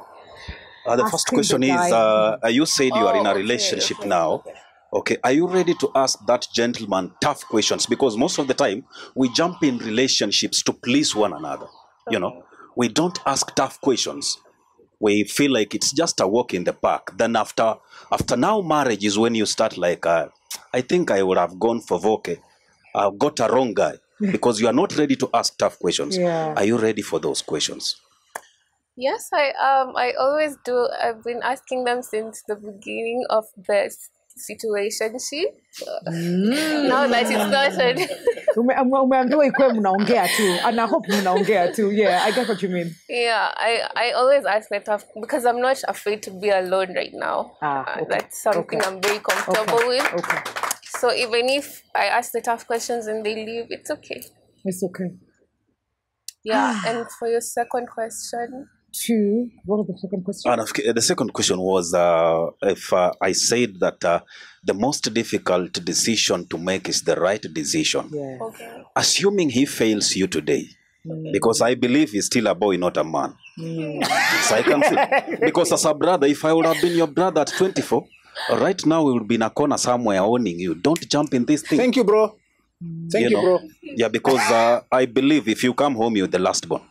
The first question is, you said you are in a relationship now. Okay, are you ready to ask that gentleman tough questions? Because most of the time, we jump in relationships to please one another. You know, we don't ask tough questions. We feel like it's just a walk in the park. Then after now marriage is when you start like, I think I would have gone for Voke. I've got a wrong guy. Because you are not ready to ask tough questions. Yeah. Are you ready for those questions? Yes, I always do. I've been asking them since the beginning of the situationship. Now that it's started. Umeambiwa ikuwe mnaongea tu, and I hope mnaongea tu. Yeah, I get what you mean. Yeah, I always ask the tough, because I'm not afraid to be alone right now. Okay. That's something I'm very comfortable with. Okay. So even if I ask the tough questions and they leave, it's okay. It's okay. Yeah, and for your second question. What was the second question? The second question was if I said that the most difficult decision to make is the right decision. Yeah. Okay. Assuming he fails you today, because I believe he's still a boy, not a man. So I can feel. Because as a brother, if I would have been your brother at 24, right now we would be in a corner somewhere owning you. Don't jump in this thing. Thank you, bro. Thank you, bro. Yeah, because I believe if you come home, you're the last born.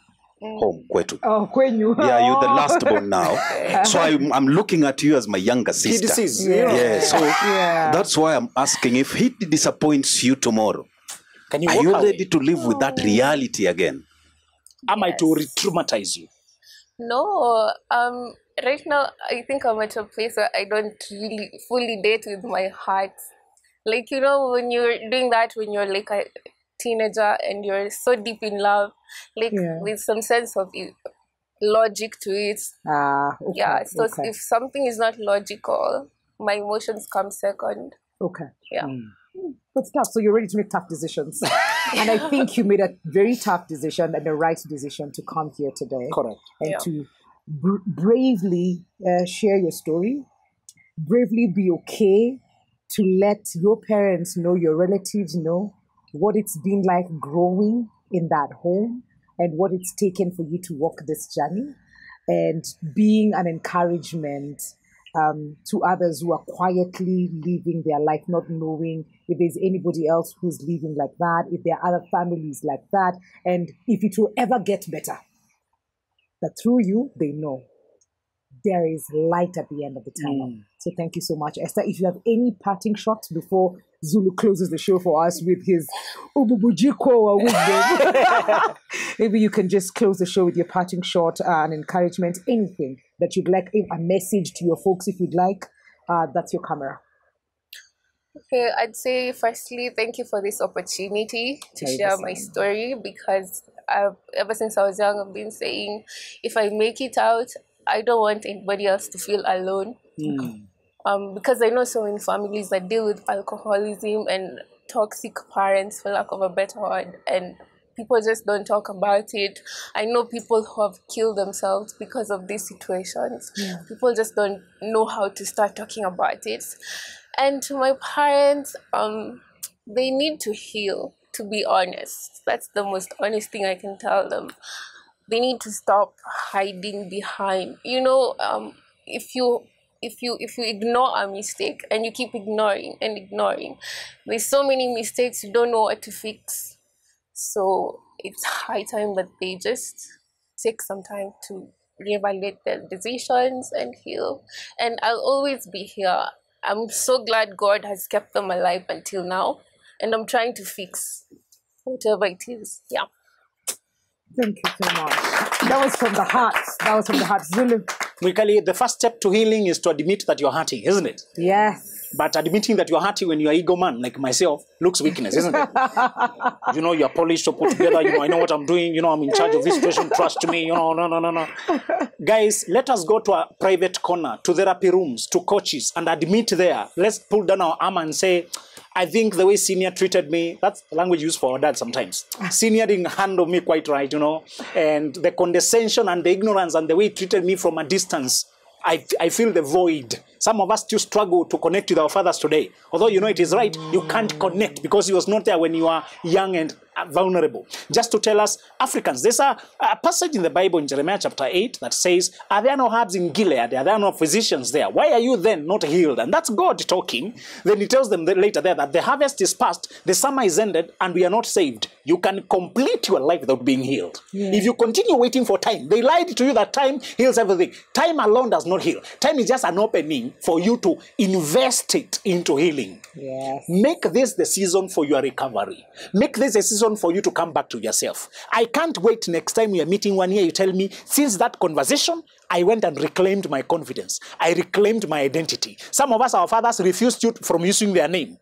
Home, kwetu. Oh, kwenyu. Yeah, you're the last born now. So I'm looking at you as my younger sister. Yeah, so that's why I'm asking, if he disappoints you tomorrow, are you ready to live with that reality again? Am I to re-traumatize you? No, right now I think I'm at a place where I don't really fully date with my heart. Like, you know, when you're doing that, when you're like a teenager and you're so deep in love, like with some sense of logic to it. Okay. Yeah, so if something is not logical, my emotions come second. Okay. Yeah. It's tough. So you're ready to make tough decisions. And I think you made a very tough decision and the right decision to come here today. Correct. And to bravely share your story, bravely be okay to let your parents know, your relatives know what it's been like growing in that home and what it's taken for you to walk this journey, and being an encouragement to others who are quietly living their life, not knowing if there's anybody else who's living like that, if there are other families like that, and if it will ever get better. That through you, they know there is light at the end of the tunnel. So thank you so much, Esther. If you have any parting shots before Zulu closes the show for us with his Ububujiko wisdom, maybe you can just close the show with your parting shot, an encouragement, anything that you'd like, a message to your folks if you'd like. That's your camera. Okay, I'd say firstly, thank you for this opportunity to share my story, because ever since I was young, I've been saying, if I make it out, I don't want anybody else to feel alone. Because I know so many families that deal with alcoholism and toxic parents, for lack of a better word, and people just don't talk about it. I know people who have killed themselves because of these situations. People just don't know how to start talking about it. And to my parents, they need to heal, to be honest. That's the most honest thing I can tell them. They need to stop hiding behind. You know, if you ignore a mistake and you keep ignoring and ignoring, there's so many mistakes you don't know what to fix. So it's high time that they just take some time to reevaluate their decisions and heal. And I'll always be here. I'm so glad God has kept them alive until now, and I'm trying to fix whatever it is. Yeah. Thank you so much. That was from the heart. Zulu. The first step to healing is to admit that you're hurting, isn't it? Yes. But admitting that you're hurting when you're ego man, like myself, looks weakness, isn't it? You know, you're polished or put together, you know, I know what I'm doing, you know, I'm in charge of this situation, trust me, you know, no. Guys, let us go to a private corner, to therapy rooms, to coaches, and admit there. Let's pull down our arm and say, I think the way senior treated me, that's the language used for our dad sometimes. Senior didn't handle me quite right, you know, and the condescension and the ignorance and the way he treated me from a distance, I feel the void. Some of us still struggle to connect with our fathers today. Although you know it is right, you can't connect because he was not there when you are young and vulnerable. Just to tell us, Africans, there's a passage in the Bible in Jeremiah chapter 8 that says, are there no herbs in Gilead? Are there no physicians there? Why are you then not healed? And that's God talking. Then he tells them later there that the harvest is past, the summer is ended, and we are not saved. You can complete your life without being healed. Yeah. If you continue waiting for time, they lied to you that time heals everything. Time alone does not heal. Time is just an opening for you to invest it into healing. Yes. Make this the season for your recovery. Make this a season for you to come back to yourself. I can't wait next time we are meeting 1 year, you tell me, since that conversation, I went and reclaimed my confidence. I reclaimed my identity. Some of us, our fathers, refused you from using their name.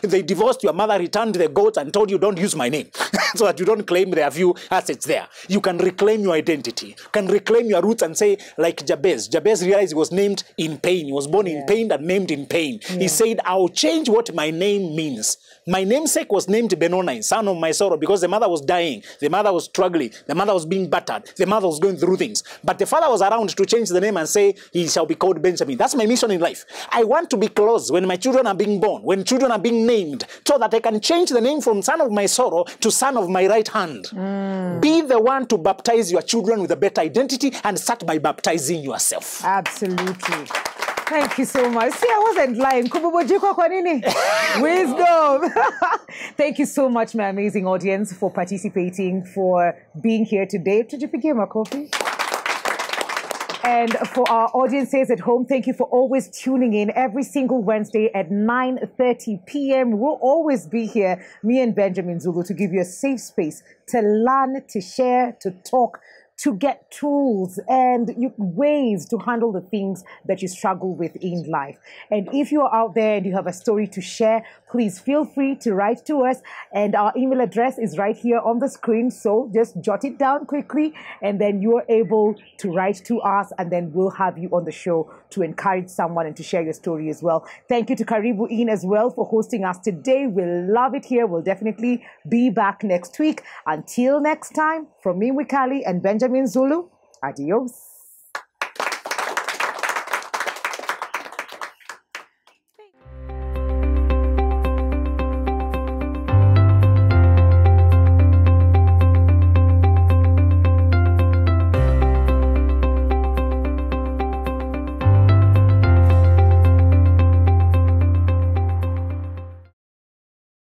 They divorced your mother, returned the goats, and told you, don't use my name, so that you don't claim their few assets there. You can reclaim your identity. You can reclaim your roots and say, like Jabez. Jabez realized he was named in pain. He was born in pain and named in pain. He said, I'll change what my name means. My namesake was named Benoni, son of my sorrow, because the mother was dying. The mother was struggling. The mother was being battered. The mother was going through things. But the father was around to change the name and say, he shall be called Benjamin. That's my mission in life. I want to be close when my children are being born, when children are being named, so that I can change the name from son of my sorrow to son of my right hand. Be the one to baptize your children with a better identity and start by baptizing yourself. Absolutely. Thank you so much. See, I wasn't lying. Kububojiko kwa nini? Wisdom. Thank you so much, my amazing audience, for participating, for being here today. Did you forget my coffee? And for our audiences at home, thank you for always tuning in every single Wednesday at 9:30 p.m. We'll always be here, me and Benjamin Zulu, to give you a safe space to learn, to share, to talk, to get tools and ways to handle the things that you struggle with in life. And if you are out there and you have a story to share, please feel free to write to us. And our email address is right here on the screen. So just jot it down quickly, and then you're able to write to us, and then we'll have you on the show to encourage someone and to share your story as well. Thank you to Karibu In as well for hosting us today. We'll love it here. We'll definitely be back next week. Until next time, from me, Wikali, and Benjamin Zulu, adios.